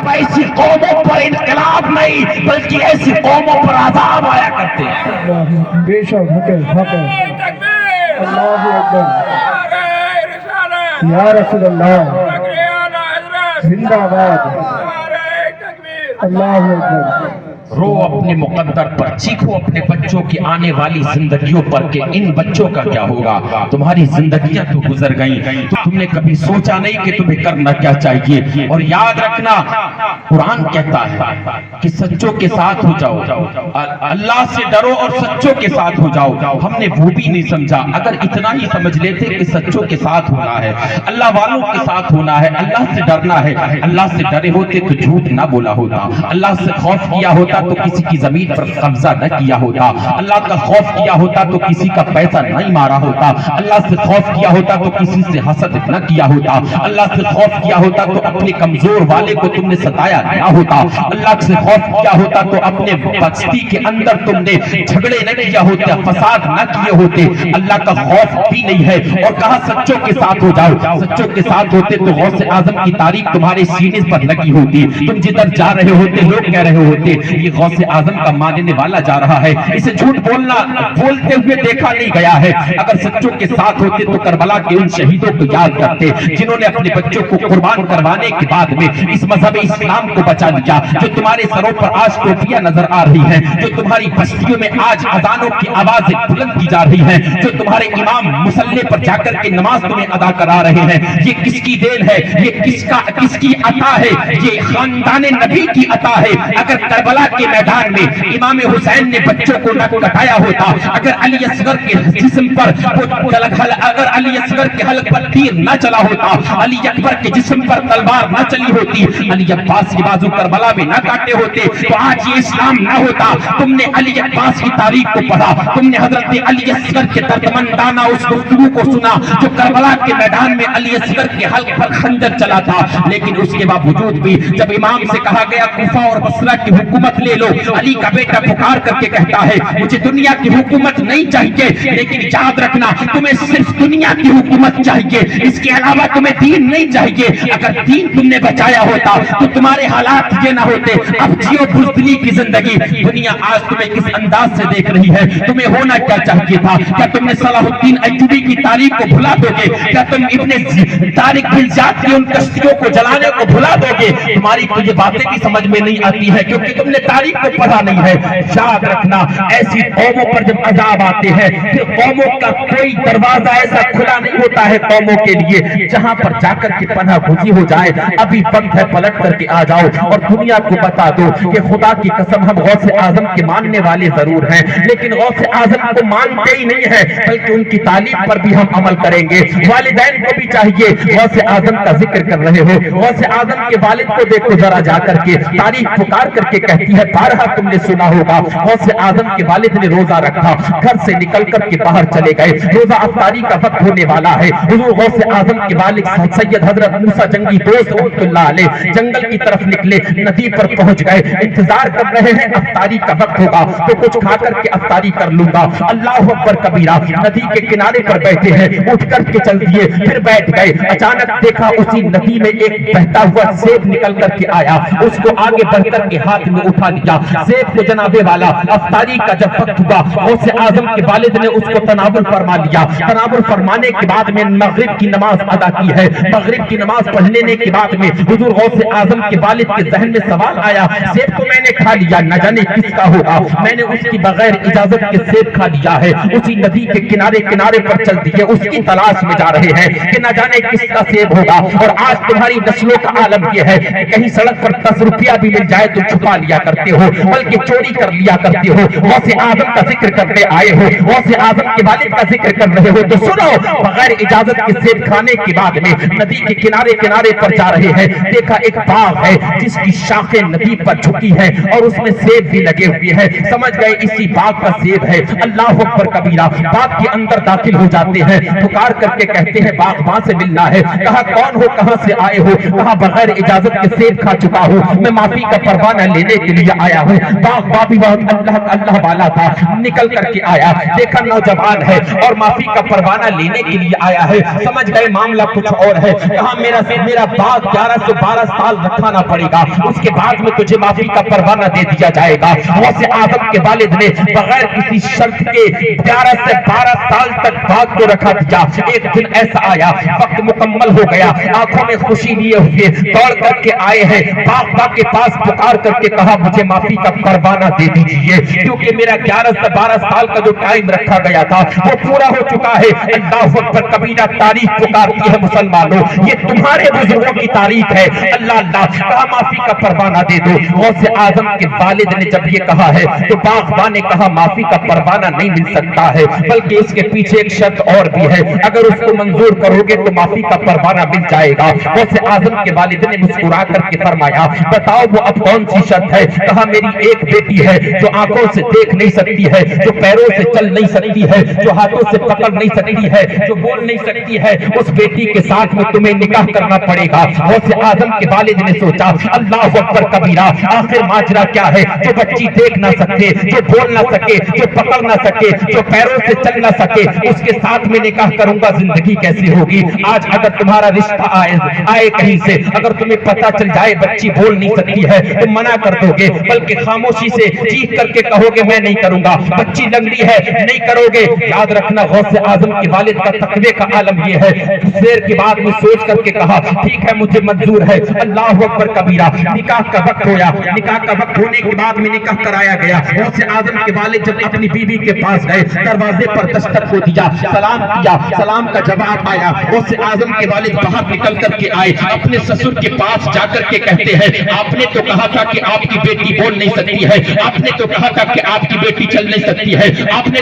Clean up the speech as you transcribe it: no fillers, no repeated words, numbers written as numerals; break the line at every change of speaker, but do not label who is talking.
اب ایسی قوموں پر انقلاب نہیں بلکہ ایسی قوموں پر عذاب آیا کرتے ہیں۔
بے شک حق ہے، حق ہے۔ اللہ اکبر، یا رسول اللہ، زندہ باد، اللہ اکبر۔
رو اپنے مقدر پر، چیخو اپنے بچوں کی آنے والی زندگیوں پر کہ ان بچوں کا کیا ہوگا۔ تمہاری زندگیاں تو گزر گئیں، تو تم نے کبھی سوچا نہیں کہ تمہیں کرنا کیا چاہیے۔ اور یاد رکھنا، قرآن کہتا ہے کہ سچوں کے ساتھ ہو جاؤ، اللہ سے ڈرو اور سچوں کے ساتھ ہو جاؤ۔ ہم نے وہ بھی نہیں سمجھا، اگر اتنا ہی سمجھ لیتے کہ سچوں کے ساتھ ہونا ہے، اللہ والوں کے ساتھ ہونا ہے، اللہ سے ڈرنا ہے، اللہ سے ڈرے ہوتے تو جھوٹ نہ بولا ہوتا، اللہ سے خوف کیا ہوتا تو کسی کی زمین پر قبضہ نہ کیا ہوتا، اللہ کا خوف کیا ہوتا تو کسی کا پیسہ نہیں مارا ہوتا، اللہ سے خوف کیا ہوتا تو کسی سے حسد نہ کیا ہوتا، اللہ سے خوف کیا ہوتا تو اپنے کمزور والے کو تم نے ستایا نہ ہوتا، اللہ سے خوف کیا ہوتا تو اپنے بستی کے اندر تم نے جھگڑے نہ کیا ہوتے، فساد نہ کیے ہوتے۔ اللہ کا خوف بھی نہیں ہے، اور کہا سچوں کے ساتھ ہو جاؤ۔ سچوں کے ساتھ ہوتے تو غوث اعظم کی تاریخ تمہارے سینے پر لگی ہوتی، تم جدھر جا رہے ہوتے لوگ کہہ رہے ہوتے یہ غوث اعظم کا ماننے والا جا رہا ہے، اسے جھوٹ بولتے ہوئے دیکھا نہیں گیا ہے۔ اگر سچوں کے ساتھ ہوتے تو کربلا کے ان شہیدوں کو یاد کرتے جنہوں نے اپنے بچوں کو قربان کروانے کے بعد میں اس مذہب اسلام کو بچا لیا، جو تمہارے سروں پر آج ٹوپیاں نظر آ رہی ہیں، جو تمہاری بستیوں میں آج اذانوں کی آوازیں بلند کی جا رہی ہیں، جو تمہارے امام مصلی پر جا کر کے نماز تمہیں ادا کرا رہے ہیں، یہ کس کی دین ہے؟ یہ کس کی عطا ہے؟ یہ خاندان نبی کی عطا ہے۔ اگر کربلا کے میدان میں امام حسین نے بچوں کو نہ کٹایا ہوتا، اگر علی اصغر کے جسم پر اگر علی اصغر کے حلق پر تیر نہ چلا ہوتا، علی اکبر کے جسم پر تلوار نہ چلی ہوتی، علی عباس کی بازو کربلا میں نہ کاٹے ہوتے تو آج یہ اسلام نہ ہوتا۔ تم نے علی عباس کی تاریخ کو پڑھا، تم نے حضرت علی اصغر کے دردمندانہ اس گفتگو کو سنا جو کربلا کے میدان میں علی اصغر کے حلق پر خنجر چلا تھا، لیکن اس کے باوجود بھی جب امام سے کہا گیا کوفہ اور بصرہ کی حکومت لے لو، علی کا بیٹا پکار کر کے کہتا ہے مجھے دنیا کی حکومت نہیں چاہیے، لیکن یاد رکھنا تمہیں صرف دنیا کی حکومت چاہیے، اس کے علاوہ تمہیں دین نہیں چاہیے۔ اگر دین تم نے بچایا ہوتا تو تمہارے حالات یہ نہ ہوتے۔ اب جیو بزدلی کی زندگی۔ دنیا آج تمہیں کس انداز سے دیکھ رہی ہے؟ تمہیں ہونا کیا چاہیے تھا؟ کیا تم نے صلاح الدین ایوبی کی تاریخ کو بھلا دو گے؟ کیا تم ابن طارق بلجاد کی ان کشتیوں کو جلانے کو بھلا دو گے؟ تمہاری تو یہ باتیں بھی سمجھ میں نہیں آتی ہے کیونکہ تم نے تاریخ کو پڑھا نہیں ہے۔ یاد رکھنا ایسی قوموں پر جب عذاب آتے ہیں پھر قوموں کا کوئی دروازہ ایسا کھلا نہیں ہوتا ہے قوموں کے لیے جہاں پر جا کر کے پناہ گزی ہو جائے۔ ابھی وقت ہے پلٹ کر کے آ جاؤ اور دنیا کو بتا دو کہ خدا کی قسم ہم غوث اعظم کے ماننے والے ضرور ہیں، لیکن غوث اعظم کو مانتے ہی نہیں ہیں بلکہ ان کی تعلیم پر بھی ہم عمل کریں گے۔ والدین کو بھی چاہیے، غوث اعظم کا ذکر کر رہے ہو، غوث اعظم کے والد کو دیکھو ذرا جا کر کے، تاریخ پکار کر کے کہتی ہے بارہا تم نے سنا ہوگا غوث اعظم کے والد نے روزہ رکھا، گھر سے نکل کر کے باہر چلے گئے، روزہ افطاری کا وقت ہونے والا ہے، حضور غوث اعظم کے والد سید حضرت موسیٰ جنگی دوست رحمۃ اللہ علیہ جنگل کی طرف نکلے، ندی پر پہنچ گئے، انتظار کر رہے ہیں افطاری کا وقت ہوگا تو کچھ کھا کر کے افطاری کر لوں گا۔ اللہ اکبر کبیرہ، ندی کے کنارے پر بیٹھے ہیں، اٹھ کر کے چل دیے، پھر بیٹھ گئے، اچانک دیکھا اسی ندی میں ایک بہتا ہوا سیب نکل کر کے آیا، اس کو آگے بڑھ کر کے ہاتھ میں اٹھا لیا، سیب کو جنابے والا افطاری کا جب وقت ہوا غوث اعظم کے والد نے اس کو تناول فرما لیا، تناول فرمانے کے بعد میں مغرب کی نماز ادا کی ہے، مغرب کی نماز پڑھ لینے کے بعد میں حضور غوث اعظم کے والد کے ذہن میں سوال آیا سیب کو میں نے کھا لیا، نہ جانے کس کا ہوگا، میں نے اس کی بغیر اجازت کے سیب کھا لیا ہے، اسی ندی کے کنارے پر چل دیے، اس کی تلاش میں جا رہے ہیں کہ نہ جانے کس کا سیب ہوگا۔ اور آج تمہاری نسلوں کا عالم یہ ہے کہ کہیں سڑک پر 10 روپیہ بھی مل جائے تو چھپا لیا کرتے ہو، بلکہ چوری کر لیا کرتے ہو۔ غوث اعظم کا ذکر کرنے آئے ہو، غوث اعظم کے والد کا ذکر کر رہے ہو تو سنو، بغیر اجازت کے سیب کھانے کے بعد میں ندی کے کنارے پر جا رہے ہیں، دیکھا ایک باغ ہے جس کی شاخیں ندی پر جھکی ہے اور اس میں سیب بھی لگے ہوئے ہیں، سمجھ گئے اسی باغ کا سیب ہے۔ اللہ اکبر کبیرہ، باغ کے اندر داخل ہو جاتے ہیں، پکار کر کے کہتے ہیں باغباں سے ملنا ہے، کہا کون ہو، کہاں سے آئے ہو، کہا بغیر اجازت کے سیب کھا چکا ہوں، میں معافی کا پروانہ لینے کے لیے آیا ہوں۔ باغباں بھی بہت اللہ والا تھا، نکل کر کے آیا، دیکھا نوجوان ہے اور معافی کا پروانہ لینے کے لیے آیا ہے، سمجھ گئے معاملہ کچھ اور ہے، کہا میرا باغ 1112 سال رکھا نہ پڑے گا، اس کے بعد میں تجھے معافی کا پروانہ دے دیا جائے گا۔ غوث اعظم کے والد نے بغیر کسی شرط کے 11 سے 12 سال تک بات کو رکھا دیا۔ ایک دن ایسا آیا، وقت مکمل ہو گیا، آنکھوں میں خوشی لیے ہوئے دوڑ کر کے آئے ہیں، باغباں کے پاس پکار کر کے کہا مجھے معافی کا پروانہ دے دیجیے، کیونکہ میرا 11 سے 12 سال کا جو ٹائم رکھا گیا تھا وہ پورا ہو چکا ہے۔ اللہ اکبر کبیرہ تاریخ پکارتی ہے مسلمانوں، یہ تمہارے بزرگوں کی تاریخ ہے۔ اللہ اللہ کہا معافی کا پروانہ دے دو۔ غوث اعظم کے والد نے جب یہ کہا ہے تو باغباں نے کہا معافی کا پروانہ نہیں مل سکتا ہے، بلکہ اس کے پیچھے ایک شرط اور بھی ہے، اگر اس کو منظور کرو گے تو معافی کا پروانہ مل جائے گا۔ غوث اعظم کے والد نے مسکرا کر کے فرمایا بتاؤ وہ اب کون سی شرط ہے؟ کہا میری ایک بیٹی ہے جو آنکھوں سے دیکھ نہیں سکتی ہے، جو پیروں سے چل نہیں سکتی ہے، جو ہاتھوں سے پکڑ نہیں سکتی ہے، جو بول نہیں سکتی ہے، اس بیٹی کے ساتھ میں تمہیں نکاح کرنا پڑے گا۔ غوث اعظم کے والد نے سوچا اللہ اکبر کبیرہ، آخر ماجرا کیا ہے؟ جو بچی دیکھ نہ سکے، جو بول نہ سکے، جو پکڑ نہ سکے، جو پیروں سے چل نہ سکے، اس کے ساتھ میں نکاح کروں گا، زندگی کیسے ہوگی؟ آج اگر تمہارا رشتہ آئے کہیں سے، اگر تمہیں پتہ چل جائے بچی بول نہیں سکتی ہے، تم منع کر دو گے، بلکہ خاموشی سے چیخ کر کے کہو گے میں نہیں کروں گا، بچی لنگڑی ہے نہیں کرو گے۔ یاد رکھنا غوث اعظم کے والد کا تقوی کا عالم یہ ہے، دیر کے بعد میں سوچ کر کے کہا ٹھیک ہے مجھے منظور ہے۔ اللہ اکبر کبیرہ، نکاح کا وقت ہویا، نکاح کا وقت ہونے کے بعد میں نکاح کرایا گیا۔ غوث اعظم کے والد جب اپنی بیوی کے پاس گئے، دروازے پر دستک کو دیا، سلام کیا، سلام کا جواب آیا۔ غوث اعظم کے والد باہر نکل کر کے آئے، اپنے سسر کے پاس جا کر کے کہتے ہیں آپ نے تو کہا تھا کہ آپ کی بیٹی بول نہیں سکتی ہے، آپ نے تو کہا تھا کہ آپ کی بیٹی چل نہیں سکتی ہے، آپ نے